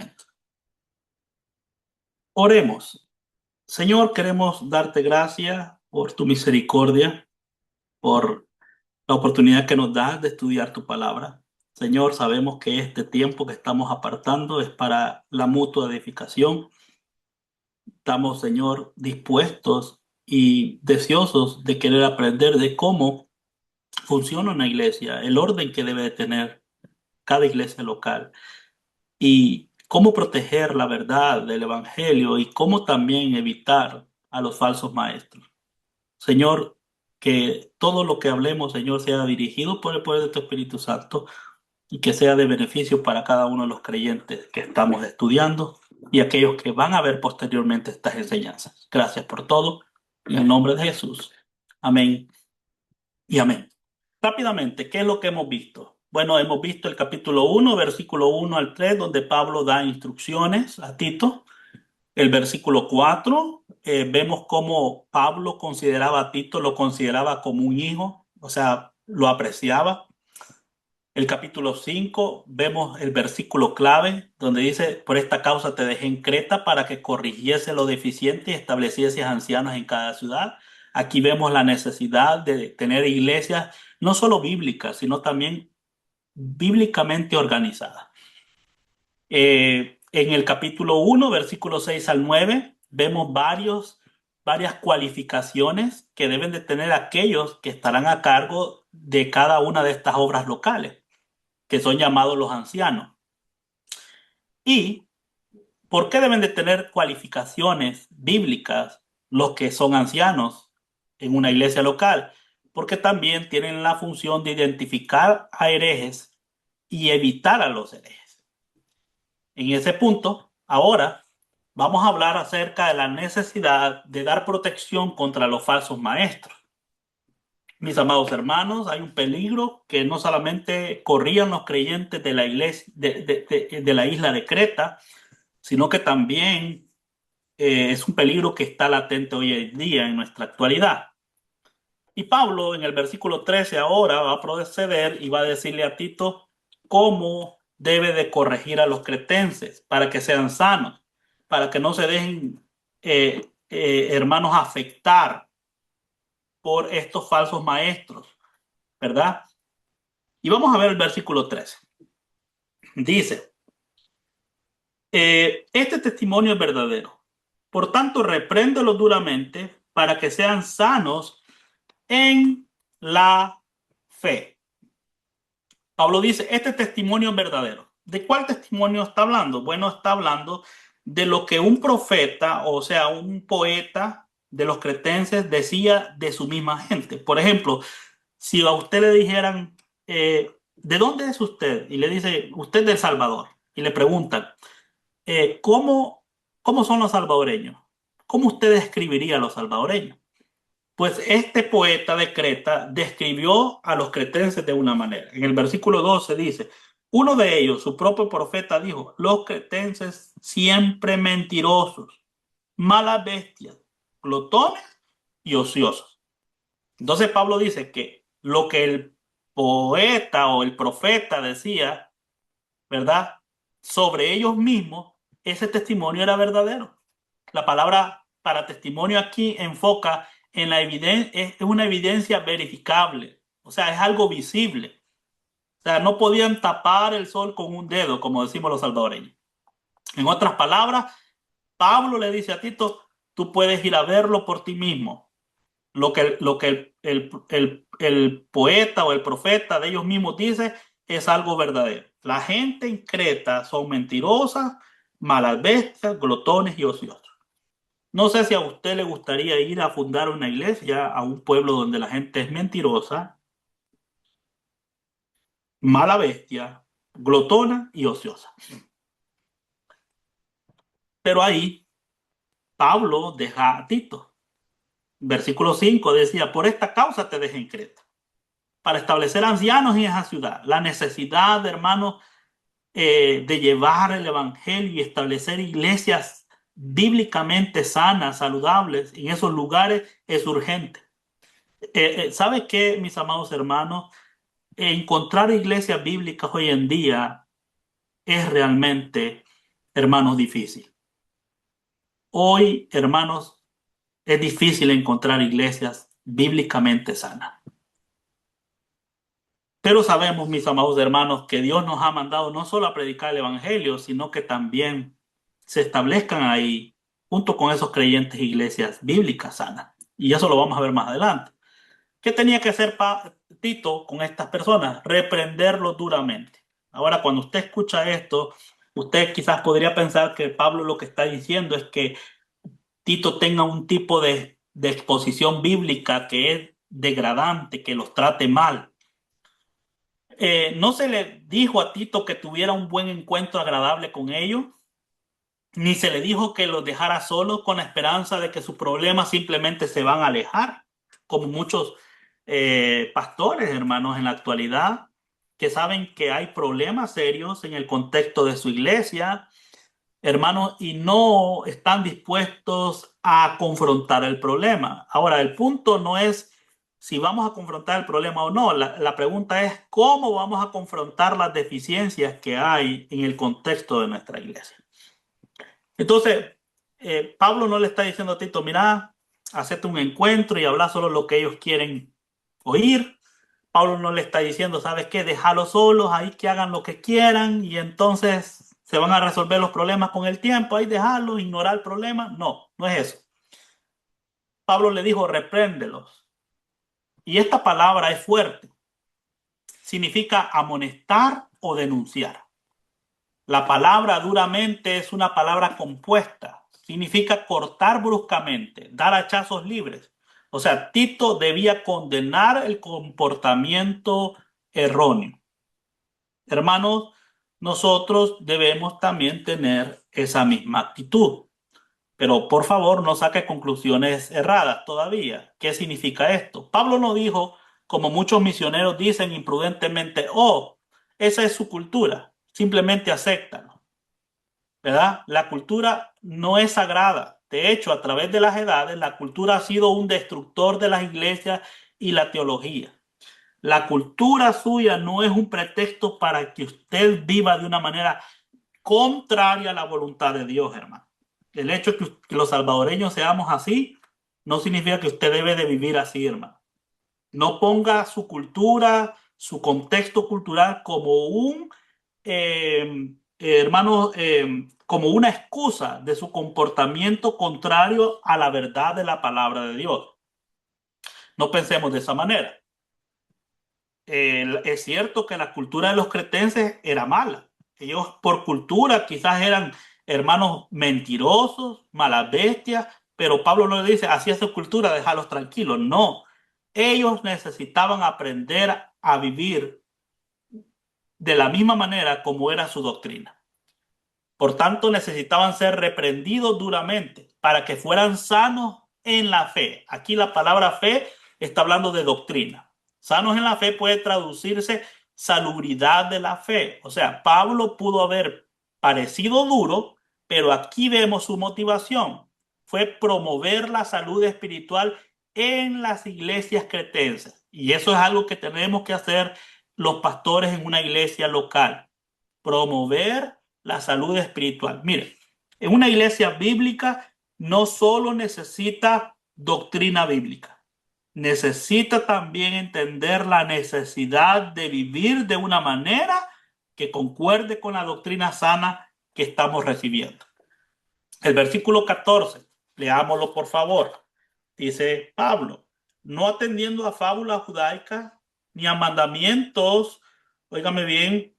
momento. Oremos. Señor, queremos darte gracias por tu misericordia, por la oportunidad que nos das de estudiar tu palabra. Señor, sabemos que este tiempo que estamos apartando es para la mutua edificación. Estamos, Señor, dispuestos y deseosos de querer aprender de cómo funciona una iglesia, el orden que debe de tener cada iglesia local y cómo proteger la verdad del evangelio y cómo también evitar a los falsos maestros. Señor, que todo lo que hablemos, Señor, sea dirigido por el poder de tu Espíritu Santo y que sea de beneficio para cada uno de los creyentes que estamos estudiando y aquellos que van a ver posteriormente estas enseñanzas. Gracias por todo. En el nombre de Jesús. Amén y amén. Rápidamente, ¿qué es lo que hemos visto? Bueno, hemos visto el capítulo 1, versículo 1 al 3, donde Pablo da instrucciones a Tito. El versículo 4, vemos cómo Pablo consideraba a Tito, lo consideraba como un hijo, o sea, lo apreciaba. El capítulo 5, vemos el versículo clave, donde dice, por esta causa te dejé en Creta para que corrigiese lo deficiente y estableciese ancianos en cada ciudad. Aquí vemos la necesidad de tener iglesias no solo bíblicas, sino también bíblicamente organizadas. En el capítulo 1, versículos 6 al 9, vemos varias cualificaciones que deben de tener aquellos que estarán a cargo de cada una de estas obras locales, que son llamados los ancianos. ¿Y por qué deben de tener cualificaciones bíblicas los que son ancianos en una iglesia local? Porque también tienen la función de identificar a herejes y evitar a los herejes. En ese punto, ahora vamos a hablar acerca de la necesidad de dar protección contra los falsos maestros. Mis amados hermanos, hay un peligro que no solamente corrían los creyentes de la iglesia, de la isla de Creta, sino que también es un peligro que está latente hoy en día en nuestra actualidad. Y Pablo en el versículo 13 ahora va a proceder y va a decirle a Tito cómo debe de corregir a los cretenses para que sean sanos, para que no se dejen, hermanos, afectar por estos falsos maestros, ¿verdad? Y vamos a ver el versículo 13. Dice, este testimonio es verdadero. Por tanto, repréndelos duramente para que sean sanos en la fe. Pablo dice, este testimonio es verdadero. ¿De cuál testimonio está hablando? Bueno, está hablando de lo que un profeta, o sea, un poeta de los cretenses decía de su misma gente. Por ejemplo, si a usted le dijeran, ¿de dónde es usted? Y le dice, usted es de El Salvador. Y le preguntan, ¿cómo son los salvadoreños? ¿Cómo usted describiría a los salvadoreños? Pues este poeta de Creta describió a los cretenses de una manera. En el versículo 12 dice, uno de ellos, su propio profeta, dijo, los cretenses siempre mentirosos, malas bestias, glotones y ociosos. Entonces Pablo dice que lo que el poeta o el profeta decía, ¿verdad? Sobre ellos mismos, ese testimonio era verdadero. La palabra para testimonio aquí enfoca en la evidencia, es una evidencia verificable, o sea, es algo visible. O sea, no podían tapar el sol con un dedo, como decimos los salvadoreños. En otras palabras, Pablo le dice a Tito, tú puedes ir a verlo por ti mismo. Lo que el poeta o el profeta de ellos mismos dice es algo verdadero. La gente en Creta son mentirosas, malas bestias, glotones y ociosos. No sé si a usted le gustaría ir a fundar una iglesia a un pueblo donde la gente es mentirosa, mala bestia, glotona y ociosa. Pero ahí Pablo deja a Tito. Versículo 5 decía, por esta causa te dejé en Creta, para establecer ancianos en esa ciudad. La necesidad, hermanos, de llevar el evangelio y establecer iglesias bíblicamente sanas, saludables en esos lugares es urgente. ¿Sabe qué, mis amados hermanos? Encontrar iglesias bíblicas hoy en día es realmente hermanos, difícil. Hoy, hermanos, es difícil encontrar iglesias bíblicamente sanas. Pero sabemos, mis amados hermanos, que Dios nos ha mandado no solo a predicar el Evangelio, sino que también se establezcan ahí, junto con esos creyentes, iglesias bíblicas sanas. Y eso lo vamos a ver más adelante. ¿Qué tenía que hacer Tito con estas personas? Reprenderlos duramente. Ahora, cuando usted escucha esto, usted quizás podría pensar que Pablo lo que está diciendo es que Tito tenga un tipo de exposición bíblica que es degradante, que los trate mal. No se le dijo a Tito que tuviera un buen encuentro agradable con ellos, ni se le dijo que los dejara solos con la esperanza de que sus problemas simplemente se van a alejar, como muchos pastores, hermanos, en la actualidad, que saben que hay problemas serios en el contexto de su iglesia, hermanos, y no están dispuestos a confrontar el problema. Ahora, el punto no es si vamos a confrontar el problema o no. La pregunta es cómo vamos a confrontar las deficiencias que hay en el contexto de nuestra iglesia. Entonces, Pablo no le está diciendo a Tito, mira, hacete un encuentro y habla solo lo que ellos quieren oír. Pablo no le está diciendo, ¿sabes qué? Déjalos solos, ahí que hagan lo que quieran y entonces se van a resolver los problemas con el tiempo, ahí dejarlos, ignorar el problema. No, no es eso. Pablo le dijo, repréndelos. Y esta palabra es fuerte. Significa amonestar o denunciar. La palabra duramente es una palabra compuesta. Significa cortar bruscamente, dar hachazos libres. O sea, Tito debía condenar el comportamiento erróneo. Hermanos, nosotros debemos también tener esa misma actitud. Pero por favor, no saque conclusiones erradas todavía. ¿Qué significa esto? Pablo no dijo, como muchos misioneros dicen imprudentemente, oh, esa es su cultura, simplemente acéptalo, ¿verdad? La cultura no es sagrada. De hecho, a través de las edades, la cultura ha sido un destructor de las iglesias y la teología. La cultura suya no es un pretexto para que usted viva de una manera contraria a la voluntad de Dios, hermano. El hecho de que los salvadoreños seamos así no significa que usted debe de vivir así, hermano. No ponga su cultura, su contexto cultural como un, hermano, como una excusa de su comportamiento contrario a la verdad de la palabra de Dios. No pensemos de esa manera. Es cierto que la cultura de los cretenses era mala. Ellos por cultura quizás eran hermanos mentirosos, malas bestias, pero Pablo no le dice, así es su cultura, déjalos tranquilos. No, ellos necesitaban aprender a vivir de la misma manera como era su doctrina. Por tanto, necesitaban ser reprendidos duramente para que fueran sanos en la fe. Aquí la palabra fe está hablando de doctrina. Sanos en la fe puede traducirse salubridad de la fe. O sea, Pablo pudo haber parecido duro, pero aquí vemos su motivación. Fue promover la salud espiritual en las iglesias cretenses. Y eso es algo que tenemos que hacer los pastores en una iglesia local. Promover la salud espiritual. Mire, en una iglesia bíblica no solo necesita doctrina bíblica, necesita también entender la necesidad de vivir de una manera que concuerde con la doctrina sana que estamos recibiendo. El versículo 14, leámoslo por favor. Dice Pablo, no atendiendo a fábulas judaicas ni a mandamientos, óigame bien,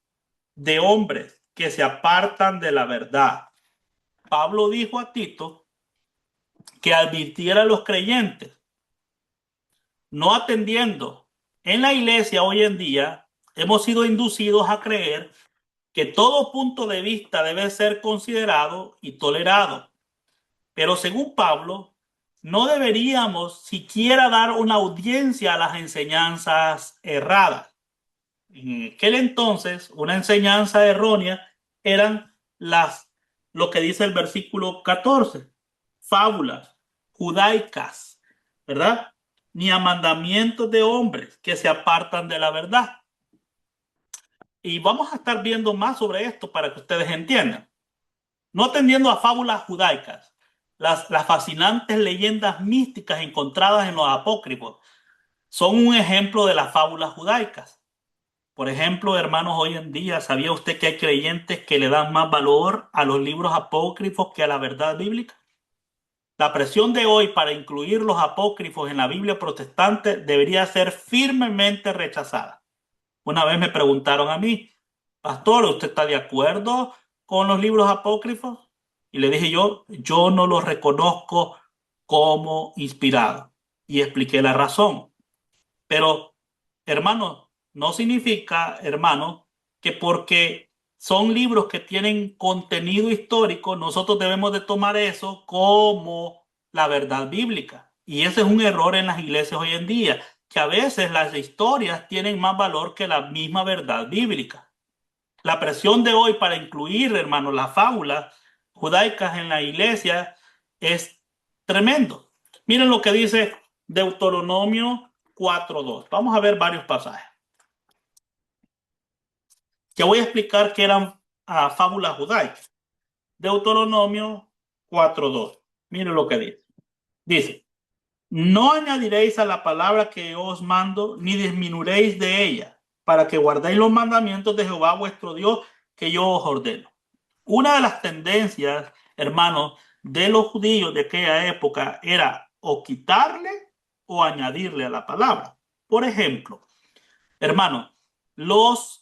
de hombres que se apartan de la verdad. Pablo dijo a Tito que advirtiera a los creyentes, no atendiendo. En la iglesia hoy en día hemos sido inducidos a creer que todo punto de vista debe ser considerado y tolerado. Pero según Pablo, no deberíamos siquiera dar una audiencia a las enseñanzas erradas. En aquel entonces, una enseñanza errónea eran lo que dice el versículo 14, fábulas judaicas, ¿verdad? Ni a mandamientos de hombres que se apartan de la verdad. Y vamos a estar viendo más sobre esto para que ustedes entiendan. no atendiendo a fábulas judaicas, las fascinantes leyendas místicas encontradas en los apócrifos son un ejemplo de las fábulas judaicas. Por ejemplo, hermanos, hoy en día, ¿sabía usted que hay creyentes que le dan más valor a los libros apócrifos que a la verdad bíblica? La presión de hoy para incluir los apócrifos en la Biblia protestante debería ser firmemente rechazada. Una vez me preguntaron a mí, pastor, ¿usted está de acuerdo con los libros apócrifos? Y le dije yo no los reconozco como inspirados. Y expliqué la razón. Pero, hermano, no significa, hermano, que porque son libros que tienen contenido histórico, nosotros debemos de tomar eso como la verdad bíblica. Y ese es un error en las iglesias hoy en día, que a veces las historias tienen más valor que la misma verdad bíblica. La presión de hoy para incluir, hermano, las fábulas judaicas en la iglesia es tremendo. Miren lo que dice Deuteronomio 4:2. Vamos a ver varios pasajes. Que voy a explicar que eran fábulas judaicas. Deuteronomio 4:2. Miren lo que dice. Dice, no añadiréis a la palabra que os mando, ni disminuiréis de ella, para que guardéis los mandamientos de Jehová vuestro Dios que yo os ordeno. Una de las tendencias, hermanos, de los judíos de aquella época era o quitarle o añadirle a la palabra. Por ejemplo, hermanos, los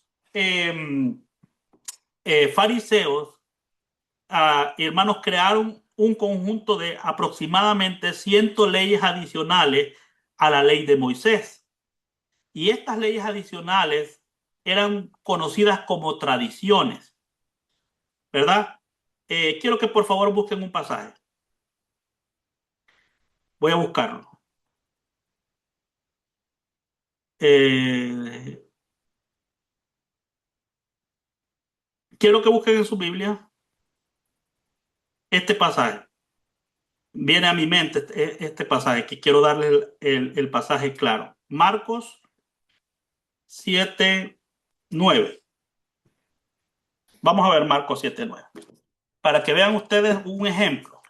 fariseos, hermanos, crearon un conjunto de aproximadamente 100 leyes adicionales a la ley de Moisés. Y estas leyes adicionales eran conocidas como tradiciones, ¿verdad? Quiero que por favor busquen un pasaje. Voy a buscarlo. Eh, Quiero que busquen en su Biblia este pasaje. Viene a mi mente este pasaje, que quiero darle el pasaje claro. Marcos 7:9. Vamos a ver Marcos 7:9. Para que vean ustedes un ejemplo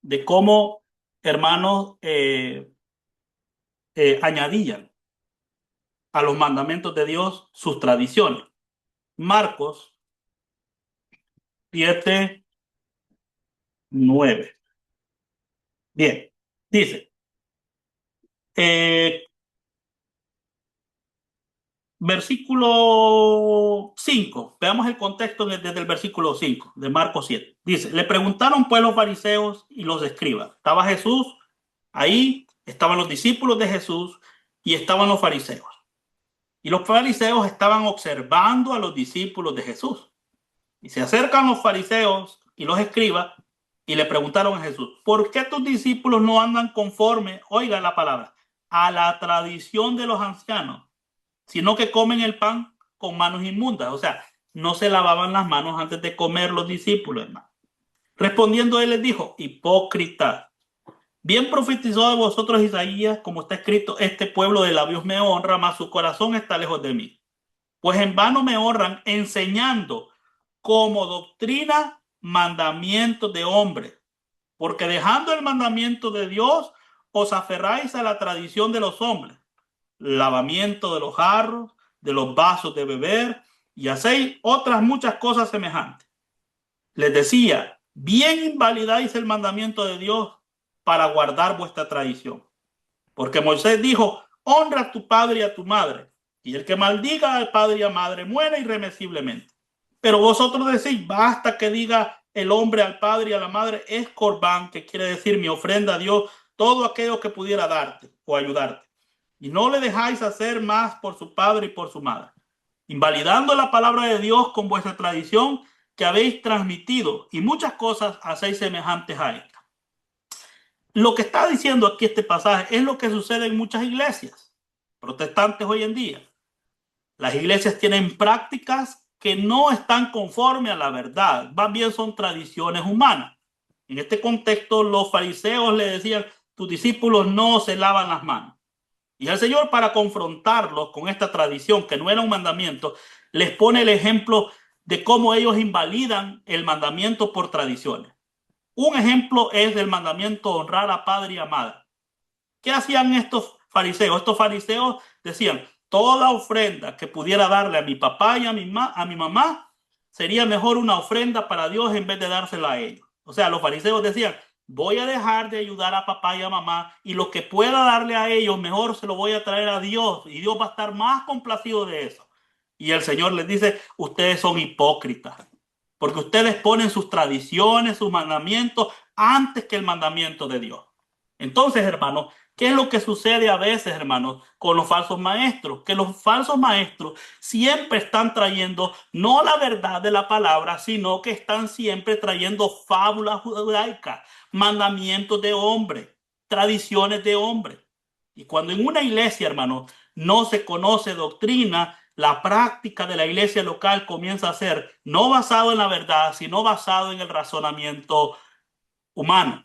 de cómo, hermanos, añadían a los mandamientos de Dios sus tradiciones. Marcos 7:9. Bien, dice, eh, versículo 5. Veamos el contexto desde el versículo 5 de Marcos 7. Dice, le preguntaron pues los fariseos y los escribas. Estaba Jesús ahí, estaban los discípulos de Jesús y estaban los fariseos. Y los fariseos estaban observando a los discípulos de Jesús. Y se acercan los fariseos y los escribas y le preguntaron a Jesús, ¿por qué tus discípulos no andan conforme, oiga la palabra, a la tradición de los ancianos, sino que comen el pan con manos inmundas? O sea, no se lavaban las manos antes de comer los discípulos, hermano. Respondiendo él les dijo, hipócritas, bien profetizó de vosotros Isaías, como está escrito, este pueblo de labios me honra, mas su corazón está lejos de mí. Pues en vano me honran enseñando como doctrina mandamientos de hombres, porque dejando el mandamiento de Dios, os aferráis a la tradición de los hombres, lavamiento de los jarros, de los vasos de beber, y hacéis otras muchas cosas semejantes. Les decía, bien invalidáis el mandamiento de Dios para guardar vuestra tradición. Porque Moisés dijo, honra a tu padre y a tu madre, y el que maldiga al padre y a madre muere irremisiblemente. Pero vosotros decís, basta que diga el hombre al padre y a la madre, es corbán, que quiere decir mi ofrenda a Dios, todo aquello que pudiera darte o ayudarte. Y no le dejáis hacer más por su padre y por su madre, invalidando la palabra de Dios con vuestra tradición que habéis transmitido, y muchas cosas hacéis semejantes a esta. Lo que está diciendo aquí este pasaje es lo que sucede en muchas iglesias protestantes hoy en día. Las iglesias tienen prácticas que no están conformes a la verdad, más bien son tradiciones humanas. En este contexto, los fariseos le decían, tus discípulos no se lavan las manos. Y el Señor, para confrontarlos con esta tradición, que no era un mandamiento, les pone el ejemplo de cómo ellos invalidan el mandamiento por tradiciones. Un ejemplo es el mandamiento honrar a padre y a madre. ¿Qué hacían estos fariseos? Estos fariseos decían, toda ofrenda que pudiera darle a mi papá y a mi mamá sería mejor una ofrenda para Dios en vez de dársela a ellos. O sea, los fariseos decían, voy a dejar de ayudar a papá y a mamá y lo que pueda darle a ellos, mejor se lo voy a traer a Dios y Dios va a estar más complacido de eso. Y el Señor les dice, ustedes son hipócritas, porque ustedes ponen sus tradiciones, sus mandamientos antes que el mandamiento de Dios. Entonces, hermanos, ¿qué es lo que sucede a veces, hermanos, con los falsos maestros? Que los falsos maestros siempre están trayendo no la verdad de la palabra, sino que están siempre trayendo fábulas judaicas, mandamientos de hombre, tradiciones de hombre. Y cuando en una iglesia, hermanos, no se conoce doctrina, la práctica de la iglesia local comienza a ser no basado en la verdad, sino basado en el razonamiento humano.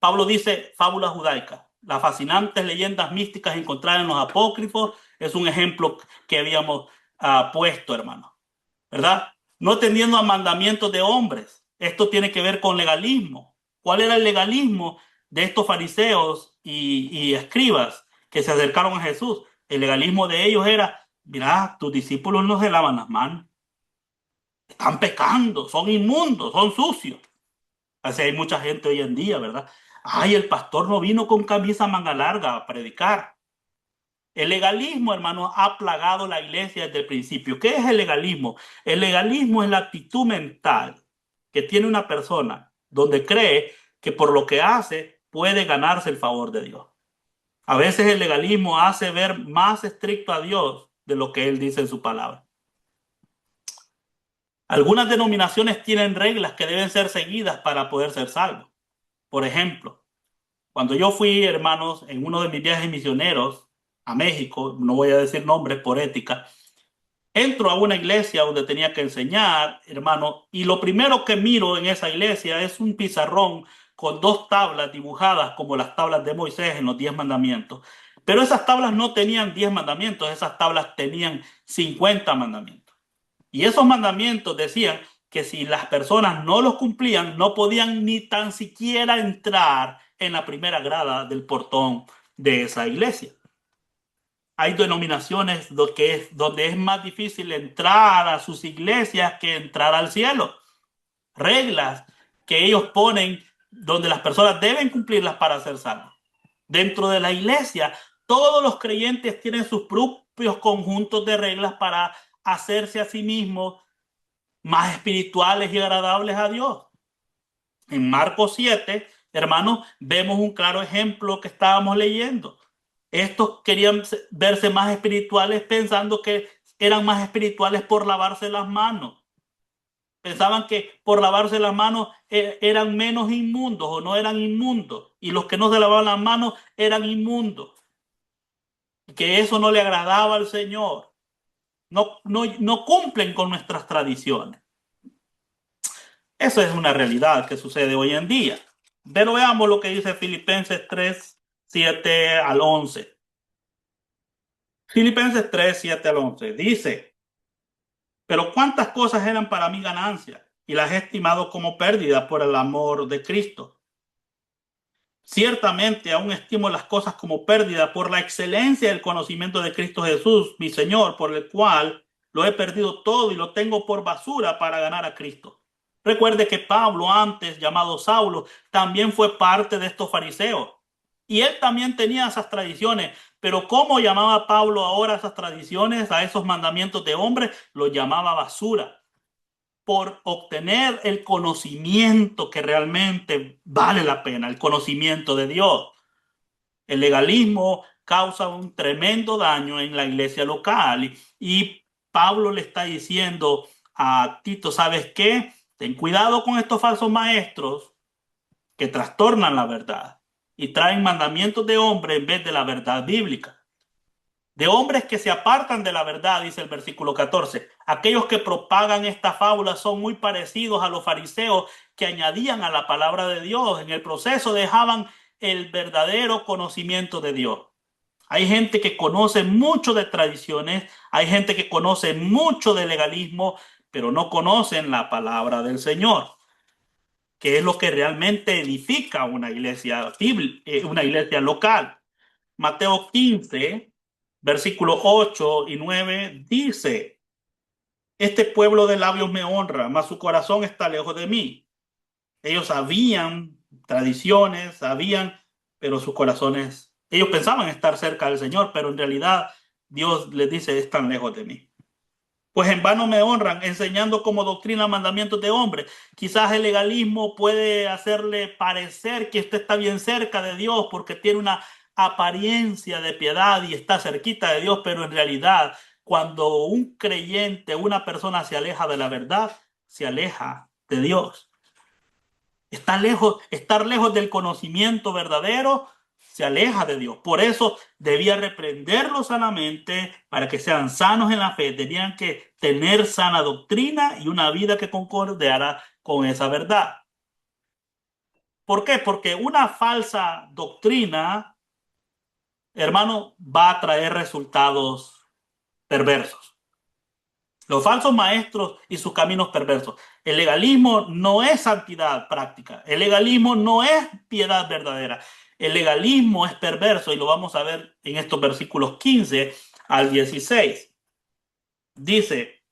Pablo dice fábula judaica. Las fascinantes leyendas místicas encontradas en los apócrifos es un ejemplo que habíamos puesto, hermano. ¿Verdad? No teniendo a mandamientos de hombres. Esto tiene que ver con legalismo. ¿Cuál era el legalismo de estos fariseos y escribas que se acercaron a Jesús? El legalismo de ellos era, mira, tus discípulos no se lavan las manos. Están pecando, son inmundos, son sucios. Así hay mucha gente hoy en día, ¿verdad? Ay, el pastor no vino con camisa manga larga a predicar. El legalismo, hermano, ha plagado la iglesia desde el principio. ¿Qué es el legalismo? El legalismo es la actitud mental que tiene una persona donde cree que por lo que hace puede ganarse el favor de Dios. A veces el legalismo hace ver más estricto a Dios de lo que Él dice en su palabra. Algunas denominaciones tienen reglas que deben ser seguidas para poder ser salvos. Por ejemplo, cuando yo fui, hermanos, en uno de mis viajes misioneros a México, no voy a decir nombres por ética, entro a una iglesia donde tenía que enseñar, hermano, y lo primero que miro en esa iglesia es un pizarrón con dos tablas dibujadas como las tablas de Moisés en los 10 mandamientos. Pero esas tablas no tenían 10 mandamientos, esas tablas tenían 50 mandamientos. Y esos mandamientos decían que si las personas no los cumplían, no podían ni tan siquiera entrar en la primera grada del portón de esa iglesia. Hay denominaciones donde es más difícil entrar a sus iglesias que entrar al cielo. Reglas que ellos ponen donde las personas deben cumplirlas para ser salvos. Dentro de la iglesia, todos los creyentes tienen sus propios conjuntos de reglas para hacerse a sí mismos más espirituales y agradables a Dios. En Marcos 7, hermanos, vemos un claro ejemplo que estábamos leyendo. Estos querían verse más espirituales pensando que eran más espirituales por lavarse las manos. Pensaban que por lavarse las manos eran menos inmundos o no eran inmundos. Y los que no se lavaban las manos eran inmundos. Que eso no le agradaba al Señor. No cumplen con nuestras tradiciones. Eso es una realidad que sucede hoy en día. Pero veamos lo que dice Filipenses 3, 7 al 11. Filipenses 3, 7 al 11. Dice, pero cuántas cosas eran para mí ganancia y las he estimado como pérdida por el amor de Cristo. Ciertamente aún estimo las cosas como pérdida por la excelencia del conocimiento de Cristo Jesús, mi Señor, por el cual lo he perdido todo y lo tengo por basura para ganar a Cristo. Recuerde que Pablo, antes llamado Saulo, también fue parte de estos fariseos. Y él también tenía esas tradiciones. Pero ¿cómo llamaba Pablo ahora esas tradiciones, a esos mandamientos de hombre? Lo llamaba basura. Por obtener el conocimiento que realmente vale la pena, el conocimiento de Dios. El legalismo causa un tremendo daño en la iglesia local y Pablo le está diciendo a Tito, ¿sabes qué? Ten cuidado con estos falsos maestros que trastornan la verdad y traen mandamientos de hombre en vez de la verdad bíblica. De hombres que se apartan de la verdad, dice el versículo 14. Aquellos que propagan esta fábula son muy parecidos a los fariseos que añadían a la palabra de Dios. En el proceso dejaban el verdadero conocimiento de Dios. Hay gente que conoce mucho de tradiciones, hay gente que conoce mucho de legalismo, pero no conocen la palabra del Señor, que es lo que realmente edifica una iglesia local. Mateo 15, versículos 8 y 9 dice: este pueblo de labios me honra, mas su corazón está lejos de mí. Ellos sabían tradiciones, sabían, pero sus corazones, ellos pensaban estar cerca del Señor, pero en realidad Dios les dice: están lejos de mí. Pues en vano me honran, enseñando como doctrina mandamientos de hombres. Quizás el legalismo puede hacerle parecer que usted está bien cerca de Dios porque tiene una apariencia de piedad y está cerquita de Dios, pero en realidad, cuando un creyente, una persona se aleja de la verdad, se aleja de Dios. Estar lejos del conocimiento verdadero se aleja de Dios. Por eso debía reprenderlos sanamente para que sean sanos en la fe. Tenían que tener sana doctrina y una vida que concordiara con esa verdad. ¿Por qué? Porque una falsa doctrina, hermano, va a traer resultados perversos. Los falsos maestros y sus caminos perversos. El legalismo no es santidad práctica. El legalismo no es piedad verdadera. El legalismo es perverso y lo vamos a ver en estos versículos 15 al 16. Dice: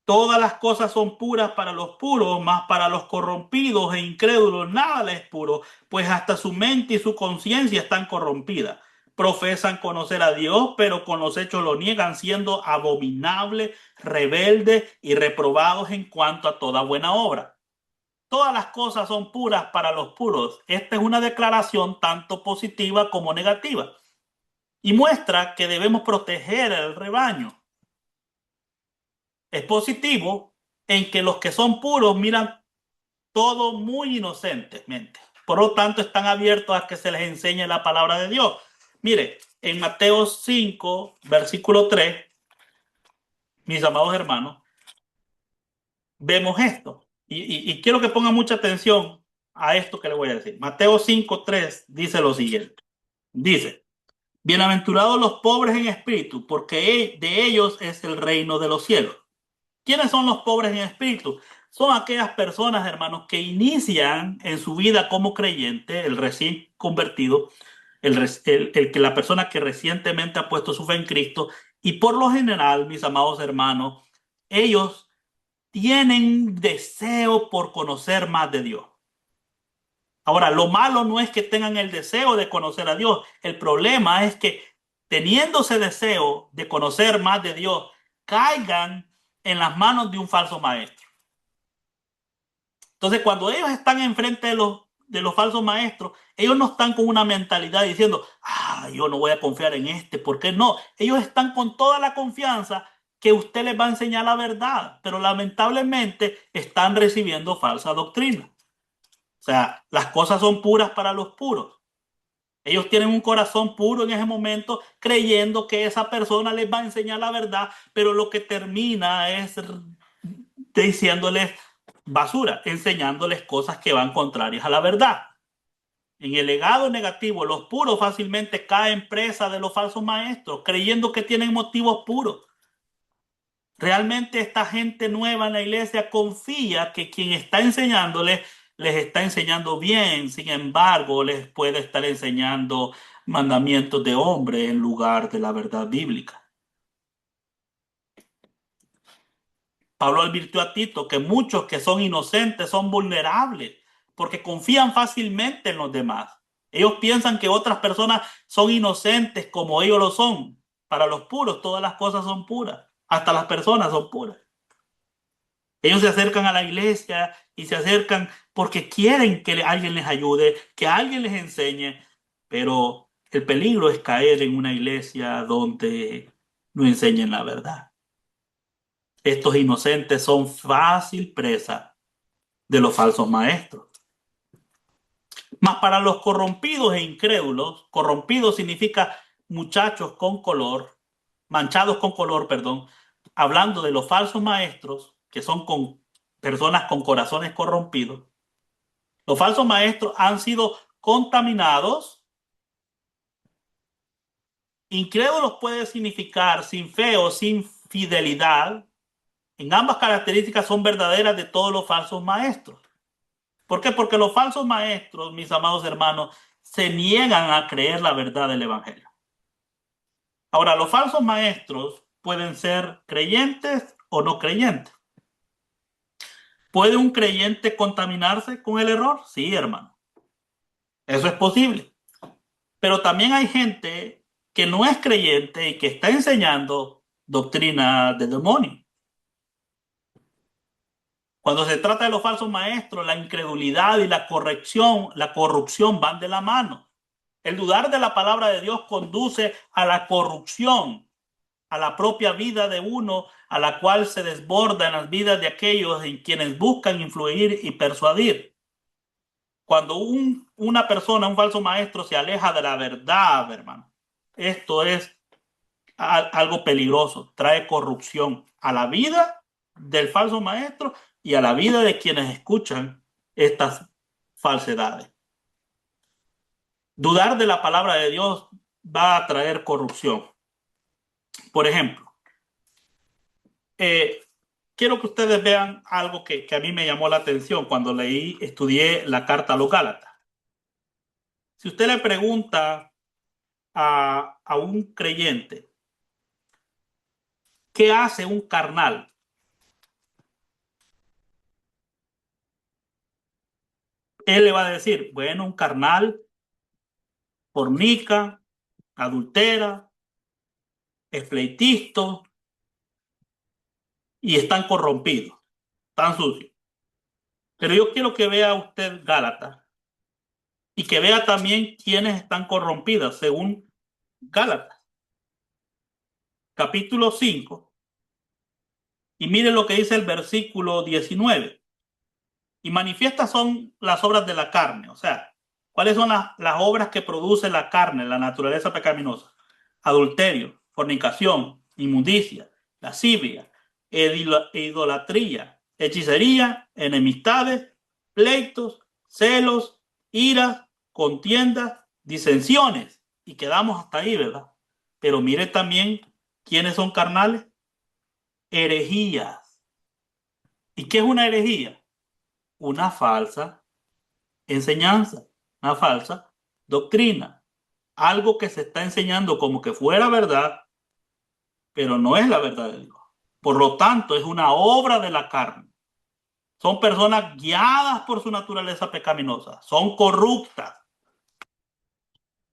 todas las cosas son puras para los puros, mas para los corrompidos e incrédulos nada les es puro, pues hasta su mente y su conciencia están corrompidas. Profesan conocer a Dios, pero con los hechos lo niegan, siendo abominables, rebeldes y reprobados en cuanto a toda buena obra. Todas las cosas son puras para los puros. Esta es una declaración tanto positiva como negativa y muestra que debemos proteger el rebaño. Es positivo en que los que son puros miran todo muy inocentemente. Por lo tanto, están abiertos a que se les enseñe la palabra de Dios. Mire, en Mateo 5, versículo 3, mis amados hermanos, vemos esto. Y quiero que pongan mucha atención a esto que les voy a decir. Mateo 5, 3 dice lo siguiente. Dice: bienaventurados los pobres en espíritu, porque de ellos es el reino de los cielos. ¿Quiénes son los pobres en espíritu? Son aquellas personas, hermanos, que inician en su vida como creyente, el recién convertido, que la persona que recientemente ha puesto su fe en Cristo, y por lo general, mis amados hermanos, ellos tienen deseo por conocer más de Dios. Ahora, lo malo no es que tengan el deseo de conocer a Dios. El problema es que teniendo ese deseo de conocer más de Dios, caigan en las manos de un falso maestro. Entonces, cuando ellos están enfrente de los falsos maestros, ellos no están con una mentalidad diciendo: yo no voy a confiar en este. ¿Por qué no? Ellos están con toda la confianza que usted les va a enseñar la verdad, pero lamentablemente están recibiendo falsa doctrina. O sea, las cosas son puras para los puros. Ellos tienen un corazón puro en ese momento, creyendo que esa persona les va a enseñar la verdad, pero lo que termina es diciéndoles basura, enseñándoles cosas que van contrarias a la verdad. En el legado negativo, los puros fácilmente caen presa de los falsos maestros, creyendo que tienen motivos puros. Realmente esta gente nueva en la iglesia confía que quien está enseñándoles les está enseñando bien, sin embargo, les puede estar enseñando mandamientos de hombre en lugar de la verdad bíblica. Pablo advirtió a Tito que muchos que son inocentes son vulnerables porque confían fácilmente en los demás. Ellos piensan que otras personas son inocentes como ellos lo son. Para los puros todas las cosas son puras, hasta las personas son puras. Ellos se acercan a la iglesia y se acercan porque quieren que alguien les ayude, que alguien les enseñe, pero el peligro es caer en una iglesia donde no enseñen la verdad. Estos inocentes son fácil presa de los falsos maestros. Mas para los corrompidos e incrédulos, corrompidos significa muchachos con color, manchados con color, perdón, hablando de los falsos maestros, que son personas con corazones corrompidos. Los falsos maestros han sido contaminados. Incrédulos puede significar sin fe o sin fidelidad. En ambas características son verdaderas de todos los falsos maestros. ¿Por qué? Porque los falsos maestros, mis amados hermanos, se niegan a creer la verdad del Evangelio. Ahora, los falsos maestros pueden ser creyentes o no creyentes. ¿Puede un creyente contaminarse con el error? Sí, hermano. Eso es posible. Pero también hay gente que no es creyente y que está enseñando doctrina del demonio. Cuando se trata de los falsos maestros, la incredulidad y la corrupción van de la mano. El dudar de la palabra de Dios conduce a la corrupción, a la propia vida de uno, a la cual se desborda en las vidas de aquellos en quienes buscan influir y persuadir. Cuando una persona, un falso maestro, se aleja de la verdad, hermano, esto es algo peligroso, trae corrupción a la vida del falso maestro y a la vida de quienes escuchan estas falsedades. Dudar de la palabra de Dios va a traer corrupción. Por ejemplo, eh, quiero que ustedes vean algo que a mí me llamó la atención cuando estudié la carta a los Gálatas. Si usted le pregunta a un creyente, ¿qué hace un carnal? Él le va a decir, bueno, un carnal fornica, adultera, es pleitisto y están corrompidos, están sucios. Pero yo quiero que vea usted Gálatas y que vea también quiénes están corrompidas según Gálatas, capítulo 5. Y mire lo que dice el versículo 19. Y manifiestas son las obras de la carne, o sea, ¿cuáles son las obras que produce la carne, la naturaleza pecaminosa? Adulterio, fornicación, inmundicia, lascivia, idolatría, hechicería, enemistades, pleitos, celos, iras, contiendas, disensiones. Y quedamos hasta ahí, ¿verdad? Pero mire también quiénes son carnales. Herejías. ¿Y qué es una herejía? Una falsa enseñanza, una falsa doctrina, algo que se está enseñando como que fuera verdad, pero no es la verdad de Dios. Por lo tanto, es una obra de la carne. Son personas guiadas por su naturaleza pecaminosa, son corruptas.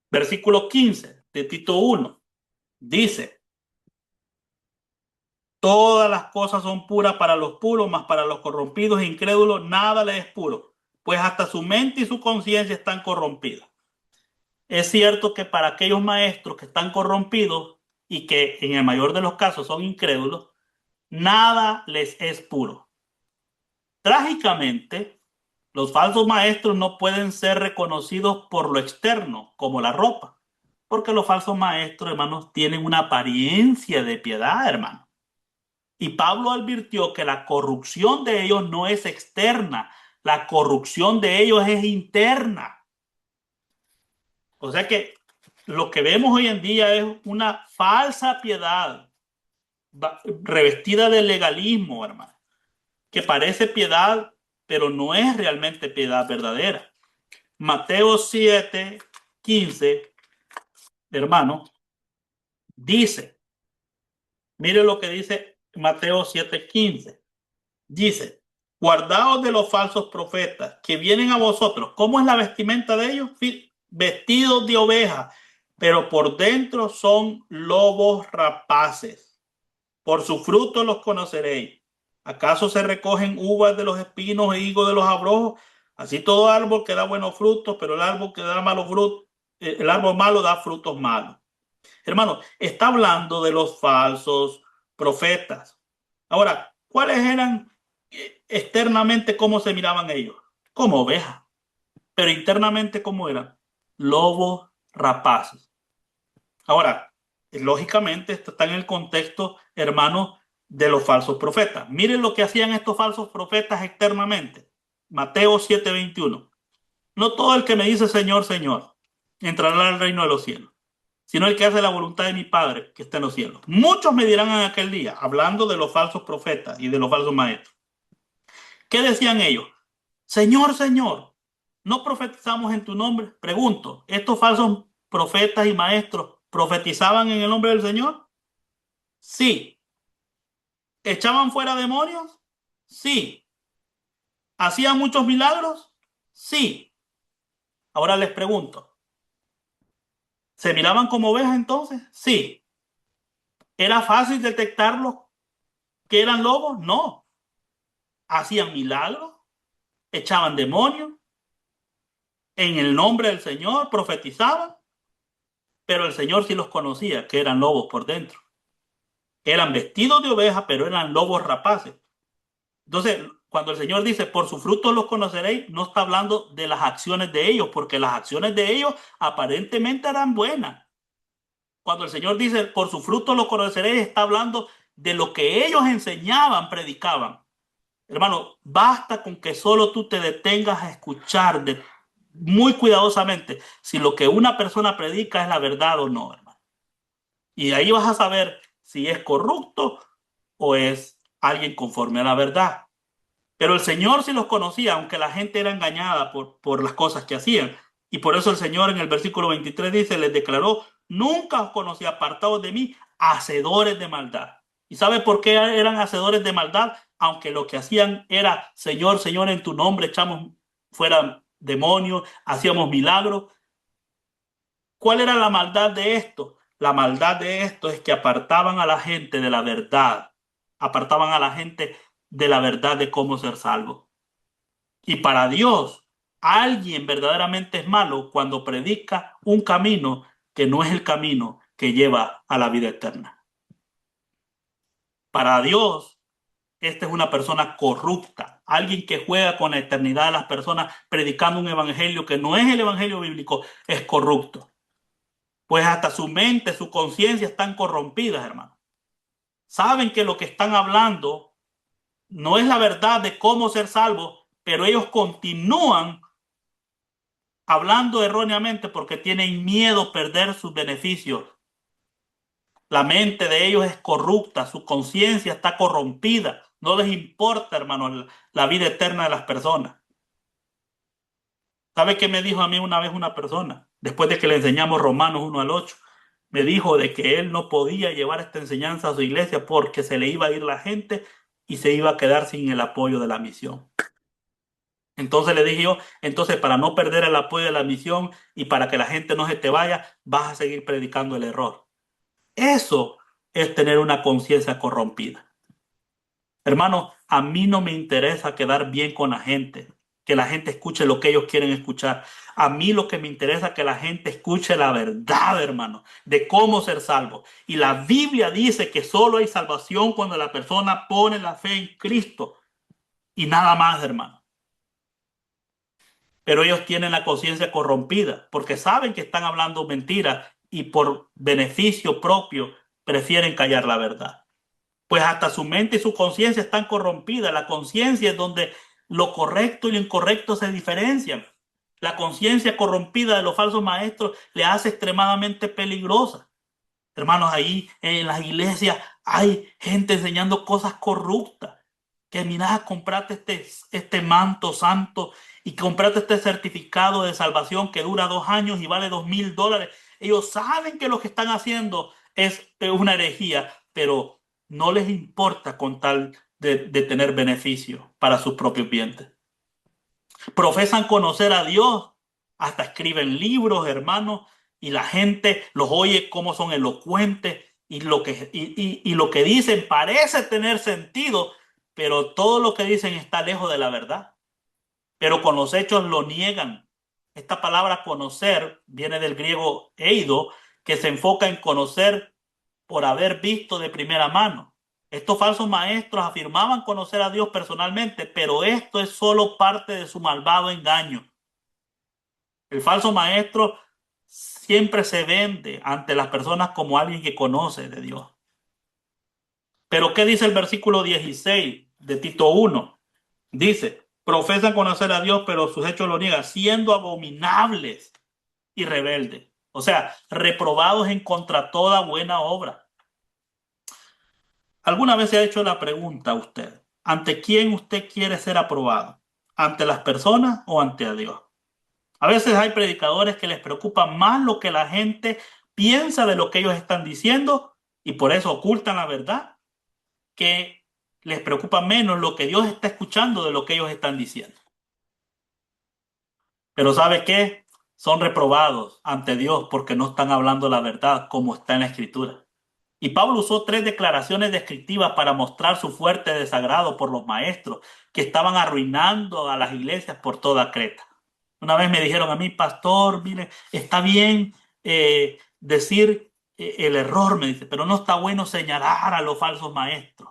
Versículo 15 de Tito 1 dice, todas las cosas son puras para los puros, mas para los corrompidos e incrédulos nada les es puro, pues hasta su mente y su conciencia están corrompidas. Es cierto que para aquellos maestros que están corrompidos y que en el mayor de los casos son incrédulos, nada les es puro. Trágicamente, los falsos maestros no pueden ser reconocidos por lo externo, como la ropa, porque los falsos maestros, hermanos, tienen una apariencia de piedad, hermano. Y Pablo advirtió que la corrupción de ellos no es externa, la corrupción de ellos es interna. O sea que lo que vemos hoy en día es una falsa piedad revestida de legalismo, hermano, que parece piedad, pero no es realmente piedad verdadera. Mateo 7:15, hermano, dice, mire lo que dice Mateo 7:15, dice, guardaos de los falsos profetas que vienen a vosotros. ¿Cómo es la vestimenta de ellos? Vestidos de oveja, pero por dentro son lobos rapaces. Por su fruto los conoceréis. ¿Acaso se recogen uvas de los espinos e higos de los abrojos? Así todo árbol que da buenos frutos, pero el árbol que da malos frutos, el árbol malo da frutos malos. Hermano, está hablando de los falsos profetas. Ahora, ¿cuáles eran externamente cómo se miraban ellos? Como ovejas. Pero internamente, ¿cómo eran? Lobos rapaces. Ahora, lógicamente, esto está en el contexto, hermano, de los falsos profetas. Miren lo que hacían estos falsos profetas externamente. Mateo 7:21. No todo el que me dice Señor, Señor, entrará al reino de los cielos, sino el que hace la voluntad de mi Padre que está en los cielos. Muchos me dirán en aquel día, hablando de los falsos profetas y de los falsos maestros. ¿Qué decían ellos? Señor, Señor, ¿no profetizamos en tu nombre? Pregunto, ¿estos falsos profetas y maestros profetizaban en el nombre del Señor? Sí. ¿Echaban fuera demonios? Sí. ¿Hacían muchos milagros? Sí. Ahora les pregunto, ¿se miraban como ovejas entonces? Sí. ¿Era fácil detectarlos que eran lobos? No. ¿Hacían milagros? ¿Echaban demonios? ¿En el nombre del Señor profetizaban? Pero el Señor sí los conocía, que eran lobos por dentro. Eran vestidos de oveja, pero eran lobos rapaces. Entonces, cuando el Señor dice, por sus frutos los conoceréis, no está hablando de las acciones de ellos, porque las acciones de ellos aparentemente eran buenas. Cuando el Señor dice, por sus frutos los conoceréis, está hablando de lo que ellos enseñaban, predicaban. Hermano, basta con que solo tú te detengas a escuchar muy cuidadosamente si lo que una persona predica es la verdad o no, hermano. Y ahí vas a saber si es corrupto o es alguien conforme a la verdad. Pero el Señor sí los conocía, aunque la gente era engañada por las cosas que hacían. Y por eso el Señor en el versículo 23 dice, les declaró, nunca os conocí, apartados de mí, hacedores de maldad. ¿Y sabe por qué eran hacedores de maldad? Aunque lo que hacían era, Señor, Señor, en tu nombre echamos fuera demonios, hacíamos milagros. ¿Cuál era la maldad de esto? La maldad de esto es que apartaban a la gente de la verdad, apartaban a la gente de la verdad de cómo ser salvo. Y para Dios, alguien verdaderamente es malo cuando predica un camino que no es el camino que lleva a la vida eterna. Para Dios, esta es una persona corrupta, alguien que juega con la eternidad de las personas predicando un evangelio que no es el evangelio bíblico, es corrupto. Pues hasta su mente, su conciencia están corrompidas, hermano. Saben que lo que están hablando no es la verdad de cómo ser salvo, pero ellos continúan hablando erróneamente porque tienen miedo a perder sus beneficios. La mente de ellos es corrupta, su conciencia está corrompida. No les importa, hermano, la vida eterna de las personas. ¿Sabe qué me dijo a mí una vez una persona? Después de que le enseñamos Romanos 1 al 8, me dijo de que él no podía llevar esta enseñanza a su iglesia porque se le iba a ir la gente y se iba a quedar sin el apoyo de la misión. Entonces le dije yo, entonces para no perder el apoyo de la misión y para que la gente no se te vaya, vas a seguir predicando el error. Eso es tener una conciencia corrompida. Hermano, a mí no me interesa quedar bien con la gente, que la gente escuche lo que ellos quieren escuchar. A mí lo que me interesa es que la gente escuche la verdad, hermano, de cómo ser salvo. Y la Biblia dice que solo hay salvación cuando la persona pone la fe en Cristo y nada más, hermano. Pero ellos tienen la conciencia corrompida porque saben que están hablando mentiras y por beneficio propio prefieren callar la verdad. Pues hasta su mente y su conciencia están corrompidas. La conciencia es donde lo correcto y lo incorrecto se diferencian. La conciencia corrompida de los falsos maestros le hace extremadamente peligrosa. Hermanos, ahí en las iglesias hay gente enseñando cosas corruptas. Que mira, comprate este manto santo y comprate este certificado de salvación que dura 2 años y vale $2,000. Ellos saben que lo que están haciendo es una herejía, pero no les importa con tal de tener beneficio para sus propios bienes. Profesan conocer a Dios, hasta escriben libros, hermanos, y la gente los oye como son elocuentes y lo que dicen parece tener sentido, pero todo lo que dicen está lejos de la verdad. Pero con los hechos lo niegan. Esta palabra conocer viene del griego eido, que se enfoca en conocer por haber visto de primera mano. Estos falsos maestros afirmaban conocer a Dios personalmente, pero esto es solo parte de su malvado engaño. El falso maestro siempre se vende ante las personas como alguien que conoce de Dios. Pero ¿qué dice el versículo 16 de Tito 1? Dice, profesan conocer a Dios, pero sus hechos lo niegan, siendo abominables y rebeldes. O sea, reprobados en contra toda buena obra. ¿Alguna vez se ha hecho la pregunta a usted, ante quién usted quiere ser aprobado? ¿Ante las personas o ante a Dios? A veces hay predicadores que les preocupa más lo que la gente piensa de lo que ellos están diciendo y por eso ocultan la verdad, que les preocupa menos lo que Dios está escuchando de lo que ellos están diciendo. Pero ¿sabe qué? Son reprobados ante Dios porque no están hablando la verdad como está en la Escritura. Y Pablo usó tres declaraciones descriptivas para mostrar su fuerte desagrado por los maestros que estaban arruinando a las iglesias por toda Creta. Una vez me dijeron a mí, pastor, mire, está bien decir el error, me dice, pero no está bueno señalar a los falsos maestros.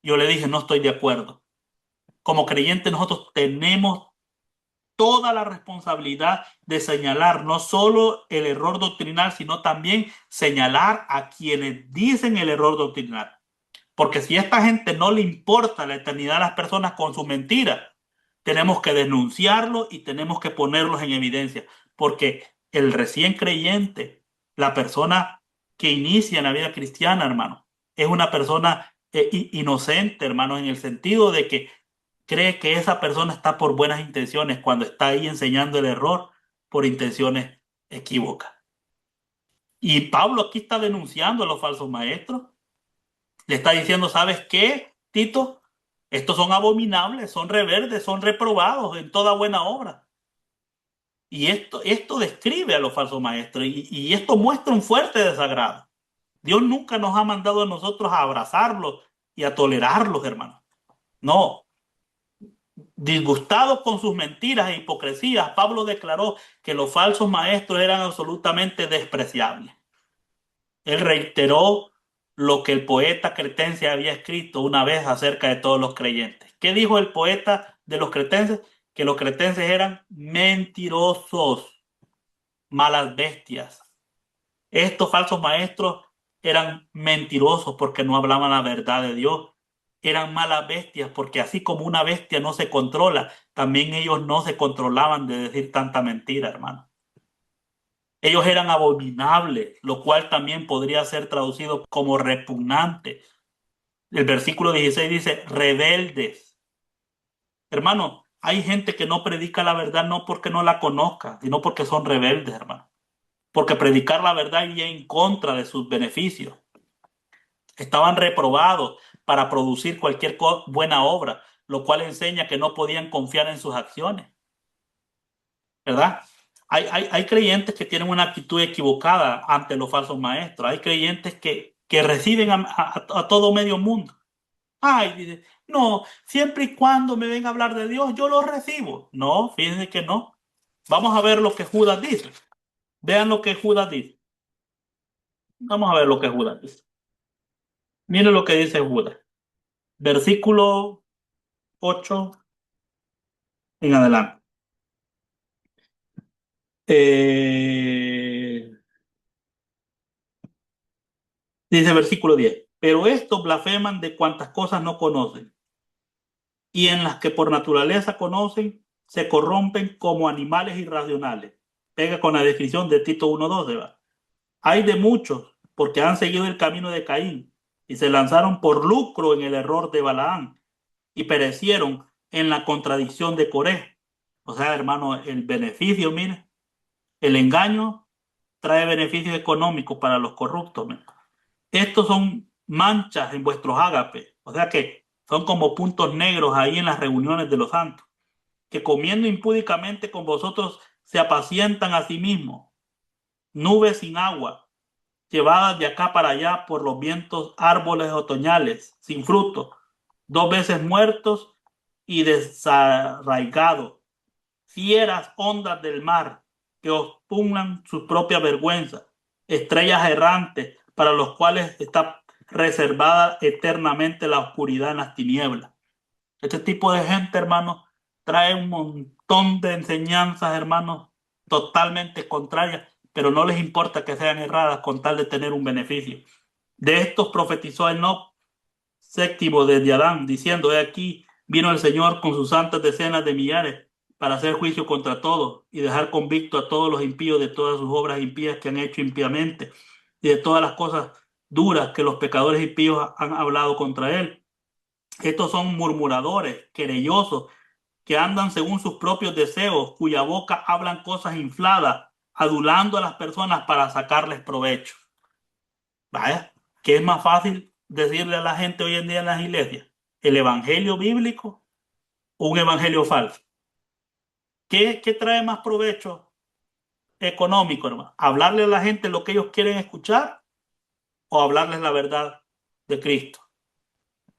Yo le dije, no estoy de acuerdo. Como creyentes nosotros tenemos toda la responsabilidad de señalar no solo el error doctrinal, sino también señalar a quienes dicen el error doctrinal. Porque si a esta gente no le importa la eternidad de las personas con su mentira, tenemos que denunciarlo y tenemos que ponerlos en evidencia. Porque el recién creyente, la persona que inicia en la vida cristiana, hermano, es una persona inocente, hermano, en el sentido de que cree que esa persona está por buenas intenciones cuando está ahí enseñando el error por intenciones equívocas. Y Pablo aquí está denunciando a los falsos maestros. Le está diciendo, ¿sabes qué, Tito? Estos son abominables, son rebeldes, son reprobados en toda buena obra. Y esto describe a los falsos maestros y esto muestra un fuerte desagrado. Dios nunca nos ha mandado a nosotros a abrazarlos y a tolerarlos, hermano. No, disgustado con sus mentiras e hipocresías, Pablo declaró que los falsos maestros eran absolutamente despreciables. Él reiteró lo que el poeta cretense había escrito una vez acerca de todos los creyentes. ¿Qué dijo el poeta de los cretenses? Que los cretenses eran mentirosos, malas bestias. Estos falsos maestros eran mentirosos porque no hablaban la verdad de Dios. Eran malas bestias porque así como una bestia no se controla, también ellos no se controlaban de decir tanta mentira, hermano. Ellos eran abominables, lo cual también podría ser traducido como repugnante. El versículo 16 dice, rebeldes. Hermano, hay gente que no predica la verdad no porque no la conozca, sino porque son rebeldes, hermano. Porque predicar la verdad iría en contra de sus beneficios. Estaban reprobados para producir cualquier buena obra, lo cual enseña que no podían confiar en sus acciones, ¿verdad? Hay creyentes que tienen una actitud equivocada ante los falsos maestros. Hay creyentes que reciben a todo medio mundo. Ay, dice, no, siempre y cuando me venga a hablar de Dios, yo lo recibo. No, fíjense que no. Vamos a ver lo que Judas dice. Vean lo que Judas dice. Vamos a ver lo que Judas dice. Miren lo que dice Judas. Versículo 8 en adelante. Eh, Dice versículo 10. Pero estos blasfeman de cuantas cosas no conocen y en las que por naturaleza conocen, se corrompen como animales irracionales. Pega con la descripción de Tito 1:12, ¿va? Hay de muchos porque han seguido el camino de Caín y se lanzaron por lucro en el error de Balaán y perecieron en la contradicción de Coré. O sea, hermano, el beneficio, mire, el engaño trae beneficios económicos para los corruptos. Mire. Estos son manchas en vuestros ágapes, o sea que son como puntos negros ahí en las reuniones de los santos, que comiendo impúdicamente con vosotros se apacientan a sí mismos, nubes sin agua, llevadas de acá para allá por los vientos árboles otoñales, sin fruto, 2 veces muertos y desarraigados, fieras ondas del mar que os pugnan su propia vergüenza, estrellas errantes para los cuales está reservada eternamente la oscuridad en las tinieblas. Este tipo de gente, hermanos, trae un montón de enseñanzas, hermanos, totalmente contrarias, pero no les importa que sean erradas con tal de tener un beneficio. De estos profetizó Enoc, séptimo desde Adán, diciendo, he aquí, vino el Señor con sus santas decenas de millares para hacer juicio contra todos y dejar convicto a todos los impíos de todas sus obras impías que han hecho impíamente y de todas las cosas duras que los pecadores impíos han hablado contra él. Estos son murmuradores, querellosos, que andan según sus propios deseos, cuya boca hablan cosas infladas, adulando a las personas para sacarles provecho. Vaya, ¿qué es más fácil decirle a la gente hoy en día en las iglesias? ¿El evangelio bíblico o un evangelio falso? ¿Qué trae más provecho económico, hermano? ¿Hablarle a la gente lo que ellos quieren escuchar o hablarles la verdad de Cristo?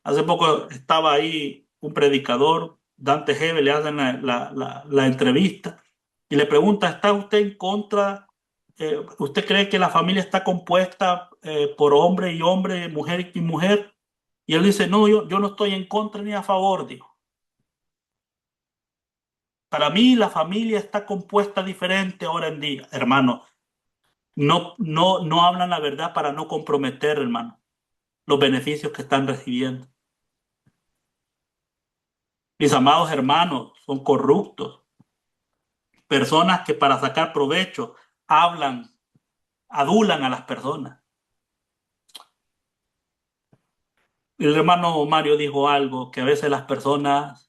Hace poco estaba ahí un predicador, Dante Gebel, le hacen la entrevista y le pregunta, ¿está usted en contra? ¿Usted cree que la familia está compuesta por hombre y hombre, mujer y mujer? Y él dice, no, yo no estoy en contra ni a favor, dijo. Para mí la familia está compuesta diferente ahora en día, hermano. No hablan la verdad para no comprometer, hermano, los beneficios que están recibiendo. Mis amados hermanos son corruptos, personas que para sacar provecho hablan, adulan a las personas. El hermano Mario dijo algo, que a veces las personas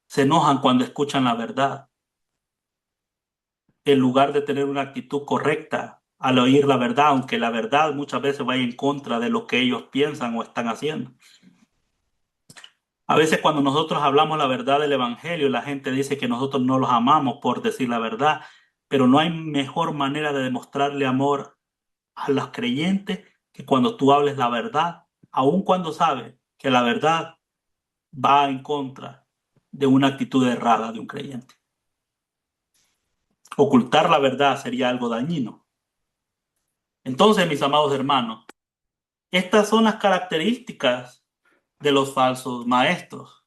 se enojan cuando escuchan la verdad, en lugar de tener una actitud correcta al oír la verdad, aunque la verdad muchas veces vaya en contra de lo que ellos piensan o están haciendo. A veces cuando nosotros hablamos la verdad del Evangelio, la gente dice que nosotros no los amamos por decir la verdad, pero no hay mejor manera de demostrarle amor a los creyentes que cuando tú hables la verdad, aun cuando sabes que la verdad va en contra de una actitud errada de un creyente. Ocultar la verdad sería algo dañino. Entonces, mis amados hermanos, estas son las características de los falsos maestros.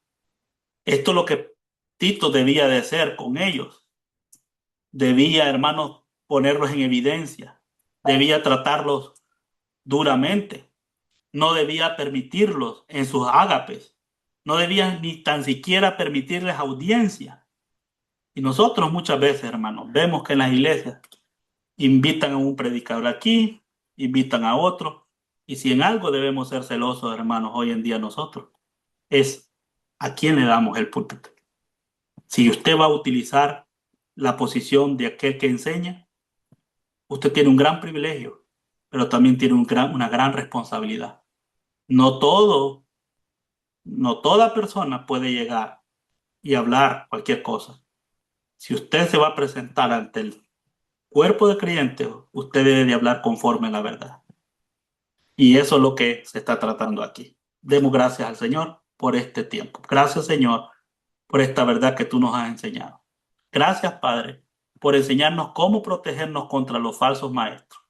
Esto es lo que Tito debía de hacer con ellos. Debía, hermanos, ponerlos en evidencia. Debía tratarlos duramente. No debía permitirlos en sus ágapes. No debía ni tan siquiera permitirles audiencia. Y nosotros muchas veces, hermanos, vemos que en las iglesias invitan a un predicador aquí, invitan a otro. Y si en algo debemos ser celosos, hermanos, hoy en día nosotros, es a quién le damos el púlpito. Si usted va a utilizar la posición de aquel que enseña, usted tiene un gran privilegio, pero también tiene una gran responsabilidad. No todo, no toda persona puede llegar y hablar cualquier cosa. Si usted se va a presentar ante el cuerpo de creyentes, usted debe de hablar conforme a la verdad. Y eso es lo que se está tratando aquí. Demos gracias al Señor por este tiempo. Gracias, Señor, por esta verdad que tú nos has enseñado. Gracias, Padre, por enseñarnos cómo protegernos contra los falsos maestros.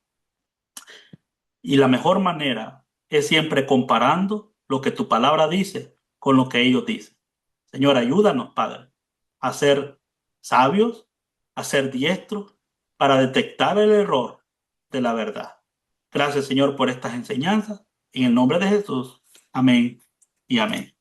Y la mejor manera es siempre comparando lo que tu palabra dice con lo que ellos dicen. Señor, ayúdanos, Padre, a ser sabios, a ser diestros para detectar el error de la verdad. Gracias, Señor, por estas enseñanzas. En el nombre de Jesús. Amén y amén.